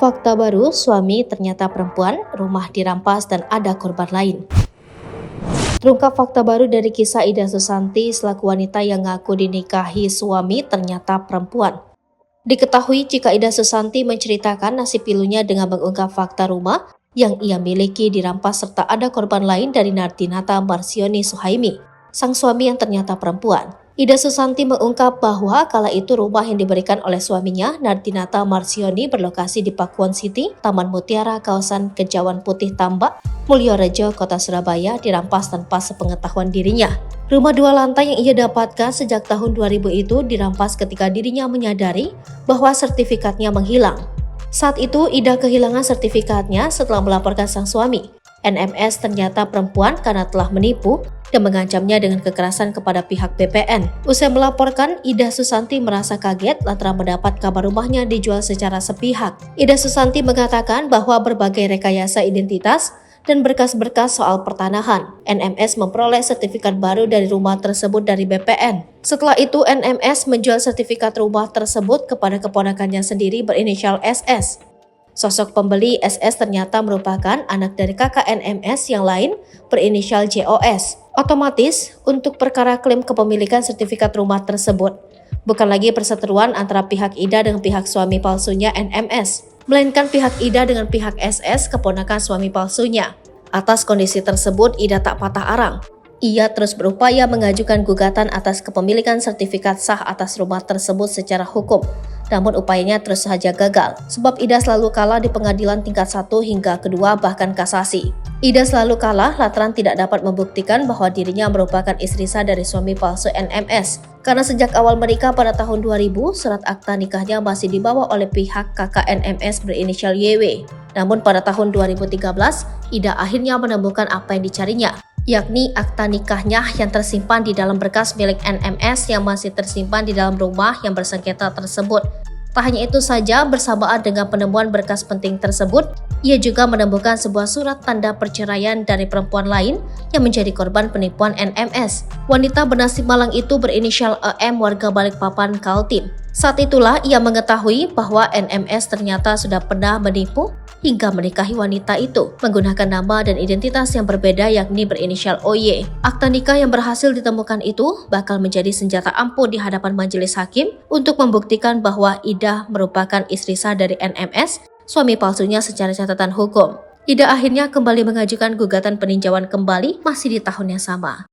Fakta baru, suami ternyata perempuan, rumah dirampas dan ada korban lain. Terungkap fakta baru dari kisah Ida Susanti selaku wanita yang ngaku dinikahi suami ternyata perempuan. Diketahui jika Ida Susanti menceritakan nasib pilunya dengan mengungkap fakta rumah yang ia miliki dirampas serta ada korban lain dari Nardinata Marsioni Suhaimi, sang suami yang ternyata perempuan. Ida Susanti mengungkap bahwa kala itu rumah yang diberikan oleh suaminya, Nardinata Marsioni, berlokasi di Pakuwon City, Taman Mutiara, kawasan Kejawan Putih Tambak, Mulyorejo, Kota Surabaya, dirampas tanpa sepengetahuan dirinya. Rumah 2 lantai yang ia dapatkan sejak tahun 2000 itu dirampas ketika dirinya menyadari bahwa sertifikatnya menghilang. Saat itu, Ida kehilangan sertifikatnya setelah melaporkan sang suami. NMS ternyata perempuan karena telah menipu dan mengancamnya dengan kekerasan kepada pihak BPN. Usai melaporkan, Ida Susanti merasa kaget lantaran mendapat kabar rumahnya dijual secara sepihak. Ida Susanti mengatakan bahwa berbagai rekayasa identitas dan berkas-berkas soal pertanahan, NMS memperoleh sertifikat baru dari rumah tersebut dari BPN. Setelah itu, NMS menjual sertifikat rumah tersebut kepada keponakannya sendiri berinisial SS. Sosok pembeli SS ternyata merupakan anak dari kakak NMS yang lain berinisial JOS. Otomatis, untuk perkara klaim kepemilikan sertifikat rumah tersebut, bukan lagi perseteruan antara pihak Ida dengan pihak suami palsunya NMS, melainkan pihak Ida dengan pihak SS, keponakan suami palsunya. Atas kondisi tersebut, Ida tak patah arang. Ia terus berupaya mengajukan gugatan atas kepemilikan sertifikat sah atas rumah tersebut secara hukum. Namun upayanya terus saja gagal, sebab Ida selalu kalah di pengadilan tingkat 1 hingga kedua bahkan kasasi. Ida selalu kalah lantaran tidak dapat membuktikan bahwa dirinya merupakan istri sah dari suami palsu NMS. Karena sejak awal menikah pada tahun 2000, surat akta nikahnya masih dibawa oleh pihak kakak NMS berinisial YW. Namun pada tahun 2013, Ida akhirnya menemukan apa yang dicarinya, yakni akta nikahnya yang tersimpan di dalam berkas milik NMS yang masih tersimpan di dalam rumah yang bersengketa tersebut. Tak hanya itu saja, bersamaan dengan penemuan berkas penting tersebut, ia juga menemukan sebuah surat tanda perceraian dari perempuan lain yang menjadi korban penipuan NMS. Wanita bernasib malang itu berinisial EM, warga Balikpapan, Kaltim. Saat itulah ia mengetahui bahwa NMS ternyata sudah pernah menipu hingga menikahi wanita itu menggunakan nama dan identitas yang berbeda, yakni berinisial OY. Akta nikah yang berhasil ditemukan itu bakal menjadi senjata ampuh di hadapan majelis hakim untuk membuktikan bahwa Ida merupakan istri sah dari NMS, suami palsunya secara catatan hukum. Ida akhirnya kembali mengajukan gugatan peninjauan kembali masih di tahun yang sama.